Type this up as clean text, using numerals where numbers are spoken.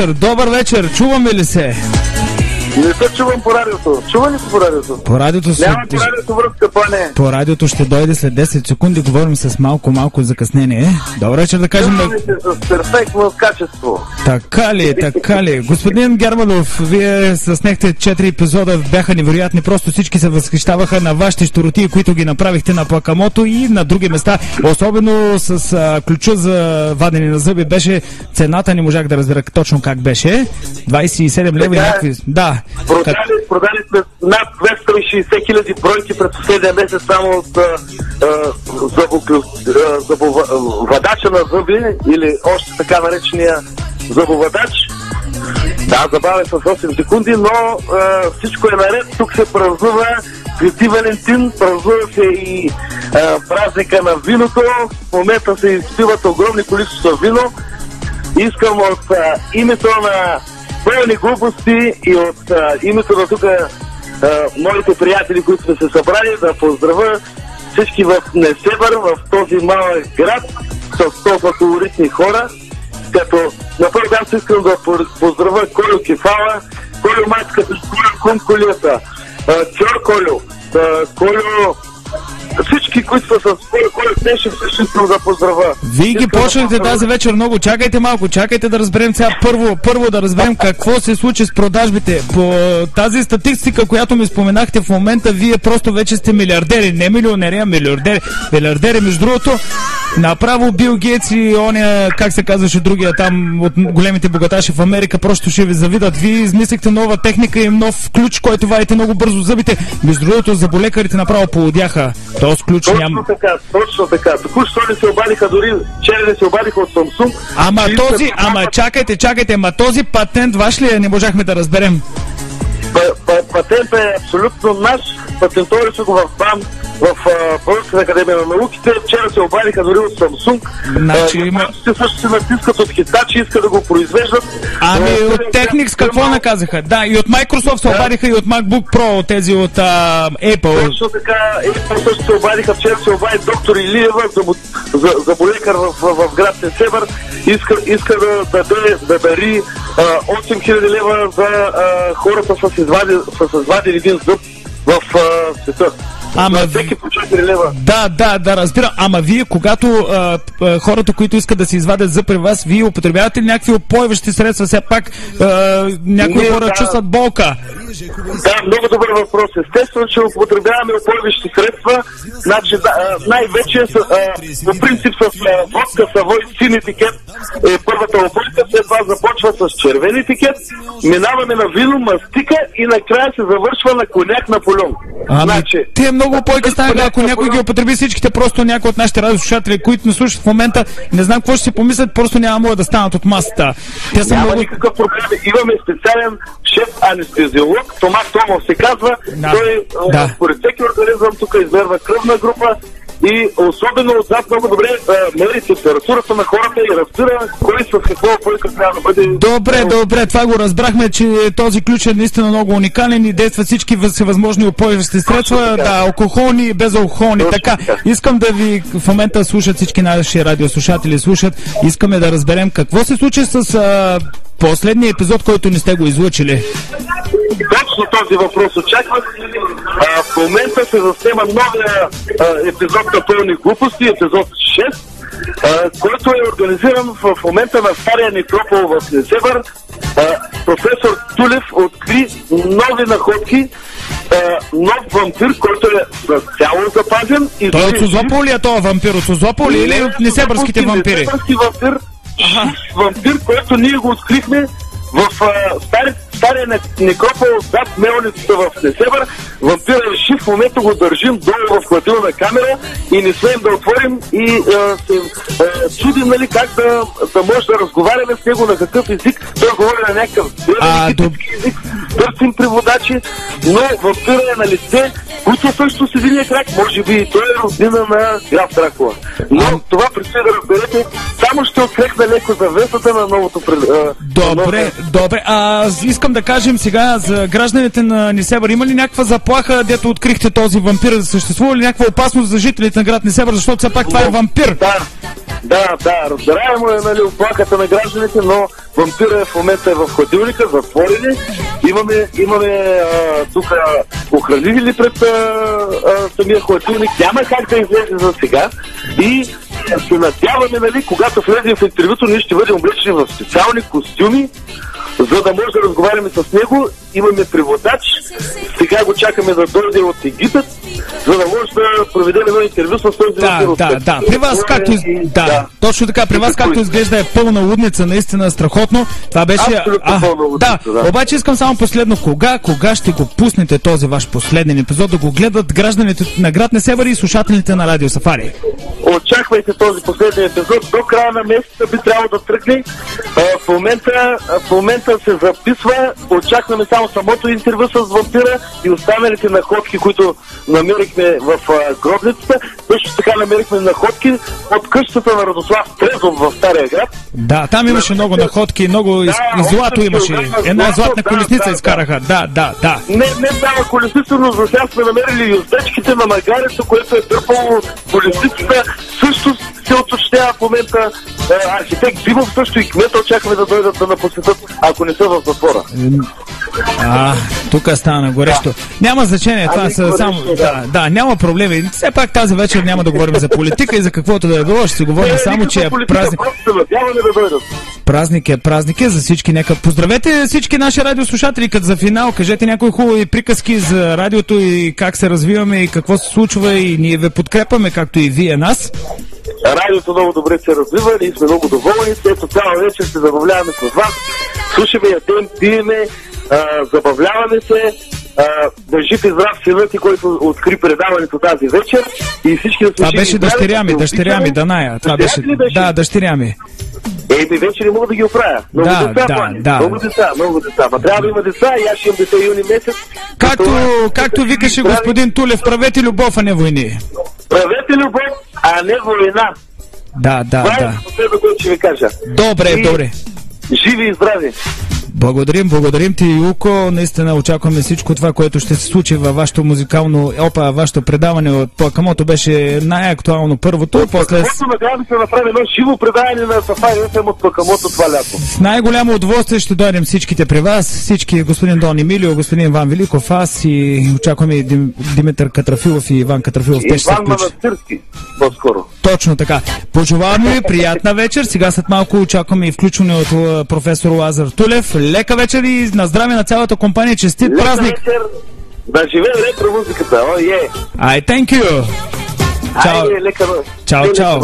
добър вечер, чуваме ли се? Не се чувам по радиото. Чува ли се по радиото? По радиото след... Няма по радиото връзка, пане. По радиото ще дойде след 10 секунди, говорим с малко закъснение. Добър вечер да кажем... Чуваме се с перфектно качество. Така ли. Господин Германов, вие заснехте 4 епизода, бяха невероятни, просто всички се възхищаваха на вашите щуротии, които ги направихте на Плакамото и на други места. Особено с ключа за вадене на зъби беше цената, не можах да разбера точно как беше. 27 лева и някакви... Да. Продали сме над 260 хиляди бройки през последния месец само от зъбовадача на зъби или още така наречения зъбовадач. Да, забавя с 8 секунди, но всичко е наред. Тук се празнува Свети Валентин, празнува се и празника на виното. В момента се изпиват огромни количества вино. Искам от името на пълни глупости и от името на тук моите приятели, които сме се събрали, да поздравя всички в Несебър, в този малък град с толкова колоритни хора. Като на първо място искам да поздравя Колю Кефала, Колю Майската, Колю Кумкулията, Чор Колю, всички, които са с Колю Тешев, също искам да поздравя. Вие ги почнахте тази вечер много. Чакайте малко, да разберем сега първо да разберем какво се случи с продажбите. По тази статистика, която ми споменахте в момента, вие просто вече сте милиардери, не милионери, а милиардери. Милиардери, между другото, направо Бил Гейтс и оня, как се казваше другия там от големите богаташи в Америка, просто ще ви завидат. Вие измислихте нова техника и нов ключ, който вадите много бързо зъбите. Между другото, зъболекарите направо поудяха. Този ключ няма. Точно така. Току-що не се обадиха, дори вчера не се обадиха от Samsung. Чакайте, този патент ваш ли е? Не можахме да разберем. Патент е абсолютно наш. Патентовали са го в БАН, в Българската академия на науките. Вчера се обадиха дори от Samsung. Те също се натискат от Хитачи, искат да го произвеждат. От Technics какво наказаха? Да, и от Microsoft се обадиха, и от MacBook Pro, тези от Apple. Точно така, Apple също се обадиха. Вчера се обади доктор Илиева, заболекар в град Несебър. Иска да дари 8000 лева за хората с изваден един зъб в света. Всеки по 4 лева. Да, разбира. Ама вие, когато хората, които искат да се извадят зъб при вас, вие употребявате ли някакви опойващи средства? Все пак някои хора чувстват болка. Да, много добър въпрос. Естествено, че употребяваме опойващи средства. Значи, най-вече по принцип с водка Савой син етикет е първата опойка, след това започва с червен етикет, минаваме на вино, мастика и накрая се завършва на коняк Наполеон. Те много опойки станаха, ако някой ги употреби всичките, просто някои от нашите радиослушатели, които не слушат в момента, не знам какво ще си помислят, просто няма да станат от масата. Няма никакъв проблем. Имаме специален шеф-анестезиолог, Томас Томов се казва. Той според всеки организъм тук измерва кръвна група и особено отзад много добре мери температурата на хората и разбира кой с какво опойка трябва да бъде. Добре, това го разбрахме, че този ключ е наистина много уникален и действа всички всевъзможни опойващи средства, алкохолни и безалкохолни. Така, искам да ви в момента слушат всички наши радиослушатели, искаме да разберем какво се случи с последния епизод, който не сте го излъчили. Точно този въпрос очаквах. В момента се заснема новия епизод на пълни глупости, епизод 6, който е организиран в момента на стария некропол в Несебър. Професор Тулев откри нови находки, нов вампир, който е цяло запазен. Той от Созопол ли е този вампир? От Созопол ли или от несебърските вампири? Несебърски вампир, който ние го открихме в стария некропол зад мелницата в Несебър. Вампира е жив, в момента го държим долу в хладилна камера и не смеем да отворим и се чудим, нали, как да може да разговаряме с него, на какъв език. Той говори на някакъв език. Търсим преводачи, но вампира е на лице, които също с единия крак, може би и той е роднина на граф Дракула. Но това предстои да разберете, само ще открехна леко завесата на новото Добре, искам да кажем сега за гражданите на Несебър. Има ли някаква заплаха, дето открихте този вампир? Съществува ли някаква опасност за жителите на град Несебър, защото все пак това е вампир? Да, разбираемо е, нали, оплаката на гражданите, но вампира в момента е в хладилника, затворили. Имаме тук охранители пред самия хладилник. Няма как да излезе за сега. И се надяваме, нали, когато влезем в интервюто, ние ще бъдем облечени в специални костюми, за да може да разговаряме с него. Имаме преводач. Сега го чакаме да дойде от Египет, за да може да проведем едно интервю с този Да. При вас както точно така, при вас както изглежда е пълна лудница, наистина страхотно. Това беше да. Обаче искам само последно, кога ще го пуснете този ваш последен епизод да го гледат гражданите на град Несебър и слушателите на Радио Сафари? Очаквайте този последен епизод. До края на месеца би трябвало да тръгне. В момента се записва. Очакваме само самото интервю с вампира и останалите находки, които намерихме в гробницата. Също така намерихме находки от къщата на Радослав Трезов в Стария град. Да, там имаше много находки, много и злато имаше. Една златна колесница изкараха. Да. Не само колесница, но за сега сме намерили и уздечките на магарето, което е дърпало колесницата. Също се уточнява в момента. Архитект Димов също и кмета очакваме да дойдат да напосетят, ако не са в затвора. Тук стана горещо. Няма значение, това са само... Да, няма проблеми. Все пак тази вечер няма да говорим за политика и за каквото да е било. Ще си говорим само, че е празник. Празник е за всички. Нека поздравете всички наши радиослушатели, като за финал. Кажете някои хубави приказки за радиото и как се развиваме и какво се случва, и ние ви подкрепаме, както и вие нас. Радиото много добре се развива и сме много доволни. Ето цяла вечер се забавляваме с вас. Слушаме, ядем, пиеме, забавляваме се. Да жив и здрав синът ти, който откри предаването тази вечер. И всички да това беше дъщеря ми, Даная. Това беше. Да, дъщеря ми. Вече не мога да ги оправя. Много деца. Ма трябва да има деца и аз ще имам деца юни месец. Както викаше господин Тулев, правете любов, а не войни. Правете любов, а не война. Да. Това е последно, което ще ви кажа. Добре. Живи и здрави. Благодарим ти, Илко. Наистина очакваме всичко това, което ще се случи във вашето музикално вашето предаване от Плакамото. Беше най-актуално първото. После... Надявам се да направим едно живо предаване на Сафари FM от Плакамото това лято. С най-голямо удоволствие ще дойдем всичките при вас. Всички, господин Дон Емилио, господин Иван Великов, аз и очакваме и Димитър Катрафилов и Иван Катрафилов. Иван Манастирски, по-скоро. Точно така. Пожелаваме ви приятна вечер. Сега след малко очакваме и включване от професор Лазар Тулев. Лека вечер и на здраве на цялата компания. Честит празник! Вечер. Да живее ретро музиката. Thank you! Чао! Чао!